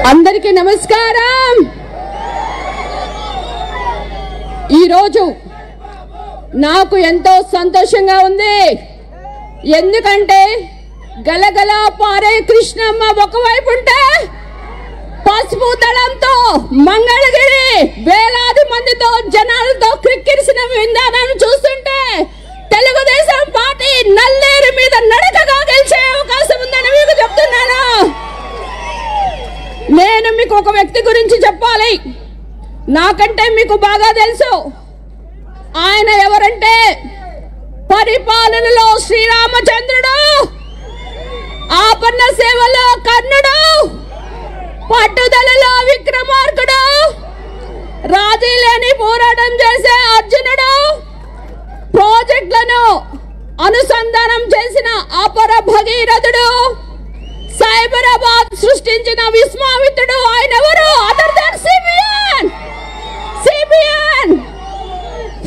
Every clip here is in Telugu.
అందరికీ నమస్కారం. ఈరోజు నాకు ఎంతో సంతోషంగా ఉంది. ఎందుకంటే గలగల పారే కృష్ణమ్మ ఒకవైపు ఉంటే పసుపు దళంతో మంగళగిరి వేలాది మందితో జనాలతో క్రిక్కిరిసిన విందాలను చూస్తుంటే తెలుగుదేశం పార్టీ నల్లేరు మీద నడకగా గెలిచే అవకాశం ఉందని మీకు చెప్తున్నాను. నేను మీకు ఒక వ్యక్తి గురించి చెప్పాలి. నాకంటే మీకు బాగా తెలుసు. ఆయన ఎవరంటే పరిపాలనలో శ్రీరామచంద్రుడు, ఆపన్న సేవలో కర్ణుడు, పట్టుదలలో విక్రమార్కుడు, రాజీ లేని పోరాటం చేసే అర్జునుడు, ప్రాజెక్టులను అనుసంధానం చేసిన అపర భగీరథుడు, సైబరాబాద్ సృష్టించిన విశ్వామిత్రుడు. ఆయన ఎవరు? Other than CBN.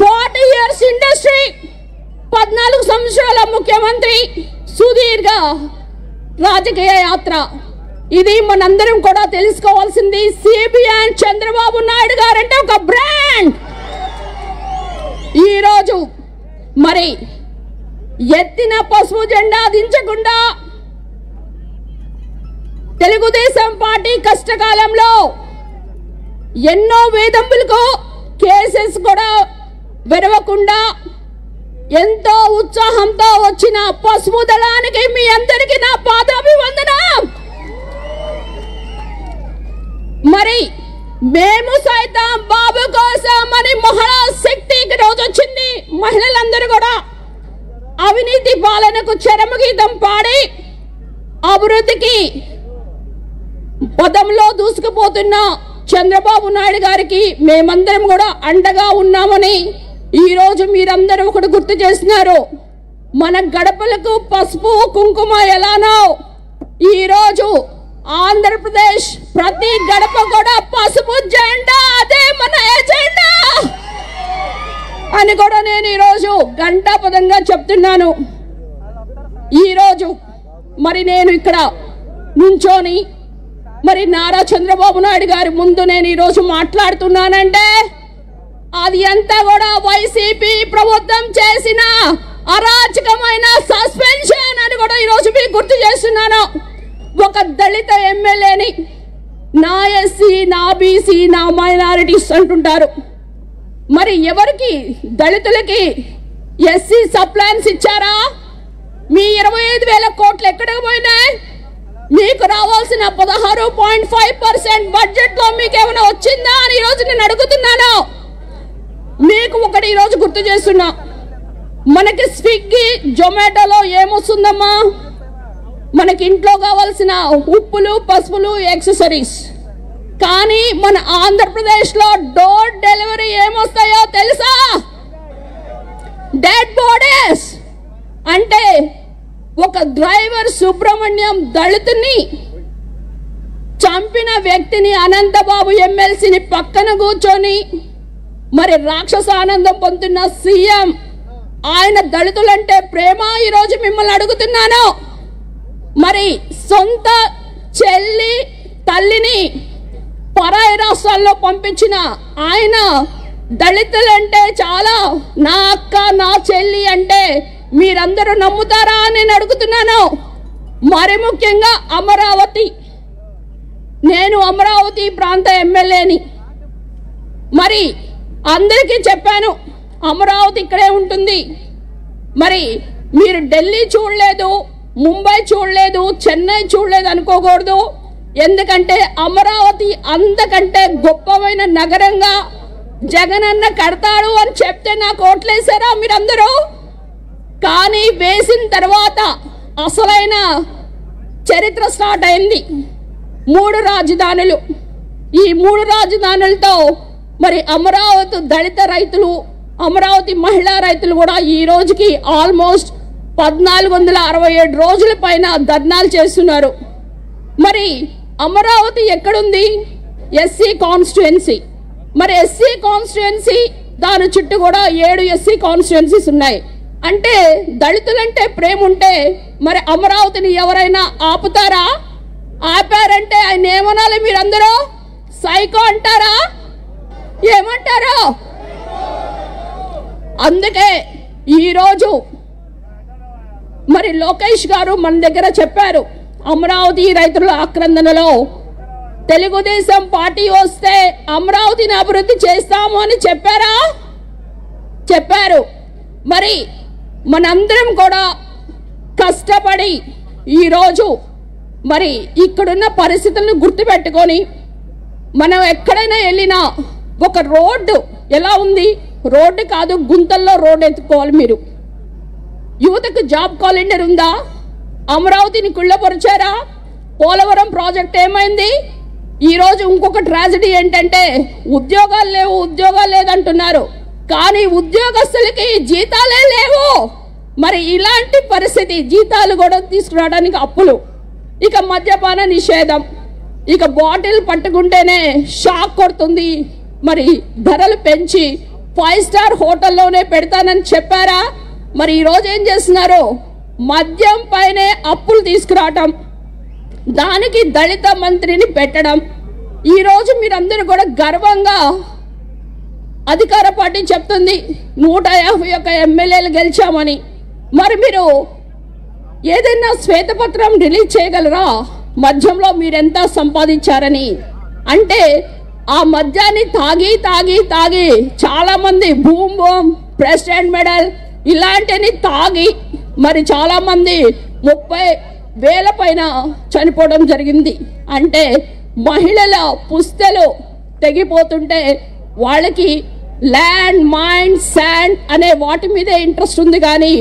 40 years industry, 14 సంవత్సరాల ముఖ్యమంత్రి, సుదీర్ఘ రాజకీయ యాత్ర. ఇది మనందరం కూడా తెలుసుకోవాల్సింది. సిబిఎన్ చంద్రబాబు నాయుడు గారంటే ఒక బ్రాండ్. ఈరోజు మరి ఎత్తిన పసుపు జెండా దించకుండా తెలుగుదేశం పార్టీ కష్టకాలంలో ఎన్నో వేధింపులకు కేసెస్ కూడా వెరవకుండా ఎంతో ఉత్సాహంతో వచ్చిన పసుపు దళానికి మీ అందరికీ నా పాదాభివందనం. మరి మేము సైతం బాబు కోసం అని మహిళా శక్తికి రోజు వచ్చింది. మహిళలందరూ కూడా అవినీతి పాలనకు చరమగీతం పాడి అభివృద్ధికి పదంలో దూసుకుపోతున్న చంద్రబాబు నాయుడు గారికి మేమందరం కూడా అండగా ఉన్నామని ఈరోజు మీరందరూ ఒకటి గుర్తు చేస్తున్నారు. మన గడపలకు పసుపు కుంకుమ ఎలానో ఈరోజు ఆంధ్రప్రదేశ్ ప్రతి గడప కూడా పసుపు జెండా, అదే మన ఎజెండా అని కూడా నేను ఈరోజు ఘంటాపదంగా చెప్తున్నాను. ఈరోజు మరి నేను ఇక్కడ నుంచోని మరి నారా చంద్రబాబు నాయుడు గారి ముందు నేను ఈరోజు మాట్లాడుతున్నానంటే అది అంతా కూడా వైసీపీ ప్రభుత్వం చేసిన అరాచకమైన సస్పెన్షన్ అని కూడా ఈరోజు మీకు గుర్తు చేస్తున్నాను. ఒక దళిత ఎమ్మెల్యేని నా ఎస్సీ, నా బీసీ, నా మైనారిటీస్ అంటుంటారు. మరి ఎవరికి? దళితులకి ఎస్సీ సప్లాన్స్ ఇచ్చారా? మీ 25,000 కోట్లు ఎక్కడికి పోయినాయి? మీకు రావాల్సిన 16.5% బడ్జెట్ లో మీకు ఏమైనా వచ్చిందా అని ఈరోజు నేను అడుగుతున్నాను. మీకు ఒకటి ఈరోజు గుర్తు చేస్తున్నా. మనకి స్విగ్గీ, జొమాటోలో ఏమొస్తుందమ్మా? మనకి ఇంట్లో కావాల్సిన ఉప్పులు, పసుపులు, యాక్సెసరీస్. కానీ మన ఆంధ్రప్రదేశ్ లో డోర్ డెలివరీ ఏమొస్తాయో తెలుసా? Dead bodies. అంటే ఒక డ్రైవర్ సుబ్రహ్మణ్యం దళితుని చంపిన వ్యక్తిని అనంతబాబు ఎమ్మెల్సీని పక్కన కూర్చొని మరి రాక్షస ఆనందం పొందుతున్న సీఎం, ఆయన దళితులంటే ప్రేమ. ఈరోజు మిమ్మల్ని అడుగుతున్నాను. మరి సొంత చెల్లి తల్లిని పరాయి రాష్ట్రాల్లో పంపించిన ఆయన దళితులంటే చాలా, నా అక్క, నా చెల్లి అంటే మీరందరూ నమ్ముతారా అని నేను అడుగుతున్నాను. మరి ముఖ్యంగా అమరావతి, నేను అమరావతి ప్రాంత ఎమ్మెల్యేని. మరి అందరికీ చెప్పాను అమరావతి ఇక్కడే ఉంటుంది. మరి మీరు ఢిల్లీ చూడలేదు, ముంబై చూడలేదు, చెన్నై చూడలేదు అనుకోకూడదు. ఎందుకంటే అమరావతి అంతకంటే గొప్పమైన నగరంగా జగనన్న కడతాడు అని చెప్తే నాకు ఓట్లేసారా మీరందరూ? కానీ వేసిన తర్వాత అసలైన చరిత్ర స్టార్ట్ అయింది. 3 రాజధానులు. ఈ 3 రాజధానులతో మరి అమరావతి దళిత రైతులు, అమరావతి మహిళా రైతులు కూడా ఈ రోజుకి ఆల్మోస్ట్ 1467 రోజుల పైన ధర్నాలు చేస్తున్నారు. మరి అమరావతి ఎక్కడుంది? SC constituency. మరి ఎస్సీ కాన్స్టిట్యుయెన్సీ దాని చుట్టూ కూడా 7 ఎస్సీ కాన్స్టిట్యుయెన్సీస్ ఉన్నాయి. అంటే దళితులంటే ప్రేమ ఉంటే మరి అమరావతిని ఎవరైనా ఆపుతారా? ఆపారంటే ఆయన ఏమనాలి? మీరందరూ సైకో అంటారా? ఏమంటారు? అందుకే ఈరోజు మరి లోకేష్ గారు మన దగ్గర చెప్పారు, అమరావతి రైతుల ఆక్రందనలో తెలుగుదేశం పార్టీ వస్తే అమరావతిని అభివృద్ధి చేస్తాము అని చెప్పారా? చెప్పారు. మరి మనందరం కూడా కష్టపడి ఈరోజు మరి ఇక్కడున్న పరిస్థితులను గుర్తుపెట్టుకొని మనం ఎక్కడైనా వెళ్ళినా ఒక రోడ్డు ఎలా ఉంది? రోడ్డు కాదు, గుంతల్లో రోడ్డు ఎత్తుకోవాలి. మీరు యువతకు జాబ్ క్యాలెండర్ ఉందా? అమరావతిని కుళ్ళపరిచారా? పోలవరం ప్రాజెక్ట్ ఏమైంది? ఈరోజు ఇంకొక ట్రాజడీ ఏంటంటే ఉద్యోగాలు లేవు, ఉద్యోగాలు లేదంటున్నారు, కానీ ఉద్యోగస్తులకి జీతాలే లేవు. మరి ఇలాంటి పరిస్థితి, జీతాలు కూడా తీసుకురావడానికి అప్పులు, ఇక మద్యపాన నిషేధం, ఇక బాటిల్ పట్టుకుంటేనే షాక్ కొడుతుంది. మరి ధరలు పెంచి 5 స్టార్ హోటల్లోనే పెడతానని చెప్పారా? మరి ఈరోజు ఏం చేస్తున్నారు? మద్యం పైనే అప్పులు తీసుకురావటం, దానికి దళిత మంత్రిని పెట్టడం. ఈరోజు మీరందరూ కూడా గర్వంగా అధికార పార్టీ చెప్తుంది 151 ఎమ్మెల్యేలు గెలిచామని. మరి మీరు ఏదైనా శ్వేతపత్రం రిలీజ్ చేయగలరా మద్యంలో మీరెంత సంపాదించారని? అంటే ఆ మద్యాన్ని తాగి తాగి తాగి చాలా మంది బూమ్ బూమ్, ప్రెసిడెంట్ మెడల్ ఇలాంటిని తాగి మరి చాలా మంది 30,000 పైన చనిపోవడం జరిగింది. అంటే మహిళల పుస్తలు తెగిపోతుంటే వాళ్ళకి ల్యాండ్, మైండ్, శాండ్ అనే వాటి మీదే ఇంట్రెస్ట్ ఉంది, కానీ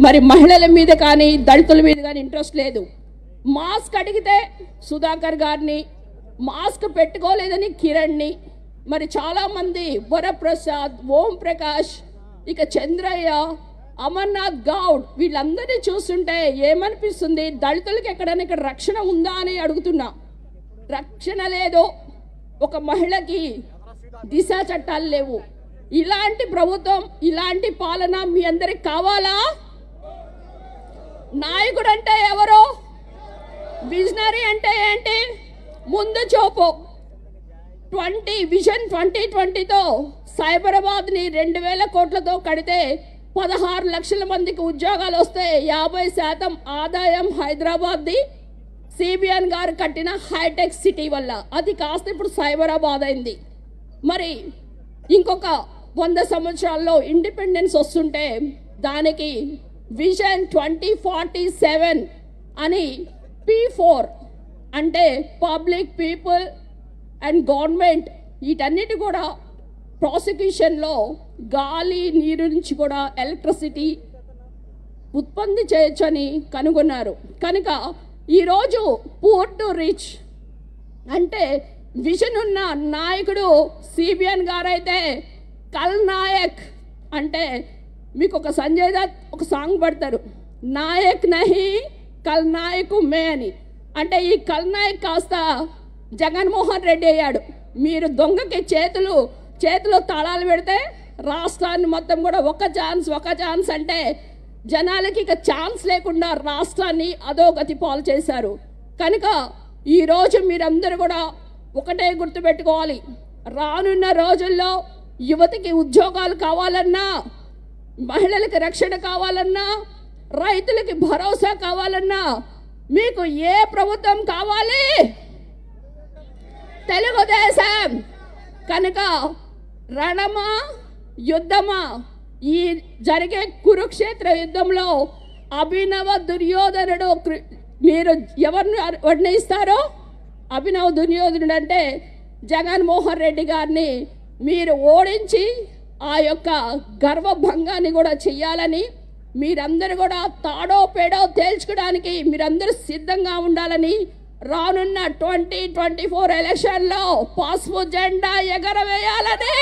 మరి మహిళల మీద కానీ దళితుల మీద కానీ ఇంట్రెస్ట్ లేదు. మాస్క్ అడిగితే సుధాకర్ గారిని, మాస్క్ పెట్టుకోలేదని కిరణ్ని, మరి చాలామంది వరప్రసాద్, ఓం ప్రకాష్, ఇక చంద్రయ్య, అమర్నాథ్ గౌడ్ వీళ్ళందరినీ చూస్తుంటే ఏమనిపిస్తుంది? దళితులకి ఎక్కడైనా ఇక్కడ రక్షణ ఉందా అని అడుగుతున్నా. రక్షణ లేదు. ఒక మహిళకి దిశ చట్టాలు లేవు. ఇలాంటి ప్రభుత్వం, ఇలాంటి పాలన మీ అందరికి కావాలా? నాయకుడు అంటే ఎవరు? విజనరీ అంటే ఏంటి? ముందు చూపు. విజన్ 2020తో సైబరాబాద్ని 2,000 కోట్లతో కడితే 16 లక్షల మందికి ఉద్యోగాలు వస్తే 50% ఆదాయం హైదరాబాద్ది సిబిఎన్ గారు కట్టిన హైటెక్ సిటీ వల్ల. అది కాస్త ఇప్పుడు సైబరాబాద్ అయింది. మరి ఇంకొక 100 సంవత్సరాల్లో ఇండిపెండెన్స్ వస్తుంటే దానికి విజన్ 2047 అని P4 అంటే పబ్లిక్, పీపుల్ అండ్ గవర్నమెంట్, వీటన్నిటి కూడా ప్రాసిక్యూషన్లో గాలి, నీరు నుంచి కూడా ఎలక్ట్రిసిటీ ఉత్పత్తి చేయొచ్చని కనుగొన్నారు. కనుక ఈరోజు పూర్ టు రిచ్ అంటే విజన్ ఉన్న నాయకుడు సిబిఎన్ గారు అయితే కల్ నాయక్ అంటే మీకు ఒక సంజయ్ దత్ ఒక సాంగ్ పడతారు, నాయక్ నహి కల్ నాయకు మే అని. అంటే ఈ కల్ నాయక్ కాస్త జగన్మోహన్ రెడ్డి అయ్యాడు. మీరు దొంగకి చేతిలో తాళాలు పెడితే రాష్ట్రాన్ని మొత్తం కూడా ఒక ఛాన్స్ అంటే జనాలకి ఇక ఛాన్స్ లేకుండా రాష్ట్రాన్ని అధోగతి పాలు చేశారు. కనుక ఈరోజు మీరందరూ కూడా ఒకటే గుర్తుపెట్టుకోవాలి, రానున్న రోజుల్లో యువతకి ఉద్యోగాలు కావాలన్నా, మహిళలకి రక్షణ కావాలన్నా, రైతులకి భరోసా కావాలన్నా మీకు ఏ ప్రభుత్వం కావాలి? తెలుగుదేశం. కనుక రణమా యుద్ధమా? ఈ జరిగే కురుక్షేత్ర యుద్ధంలో అభినవ దుర్యోధనుడు మీరు ఎవరిని వర్ణిస్తారో? అభినవ దుర్యోధనుడు అంటే జగన్మోహన్ రెడ్డి గారిని మీరు ఓడించి ఆ యొక్క గర్వభంగాన్ని కూడా చెయ్యాలని, మీరందరూ కూడా తాడో పేడో తేల్చుకోవడానికి మీరందరూ సిద్ధంగా ఉండాలని, రానున్న 2024 ఎలక్షన్లో పసుపు జెండా ఎగరవేయాలని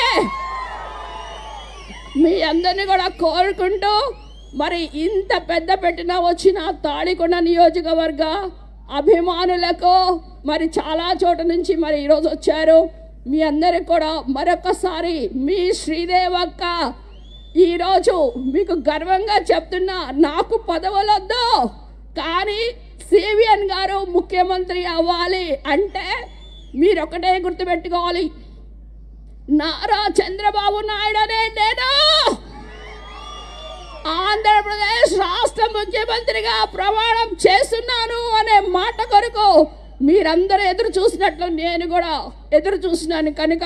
మీ అందరినీ కూడా కోరుకుంటూ, మరి ఇంత పెద్ద పెట్టిన వచ్చిన తాడికొండ నియోజకవర్గ అభిమానులకు మరి చాలా చోట నుంచి మరి ఈరోజు వచ్చారు. మీ అందరికి కూడా మరొకసారి మీ శ్రీదేవక్క ఈరోజు మీకు గర్వంగా చెప్తున్నా, నాకు పదవులొద్దు కానీ సివిఎన్ గారు ముఖ్యమంత్రి అవ్వాలి అంటే మీరు ఒకటే గుర్తుపెట్టుకోవాలి, నారా చంద్రబాబు నాయుడు అనే నేను ఆంధ్రప్రదేశ్ రాష్ట్ర ముఖ్యమంత్రిగా ప్రమాణం చేస్తున్నాను అనే మాట కొరకు మీరందరూ ఎదురు చూసినట్లు నేను కూడా ఎదురు చూసినాను. కనుక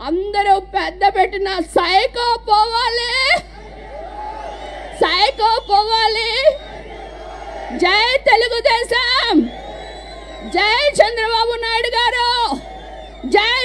అందరూ పెద్ద పెట్టిన సైకో పోవాలి, సైకో పోవాలి. జై తెలుగుదేశం, జై చంద్రబాబు నాయుడు గారు, జై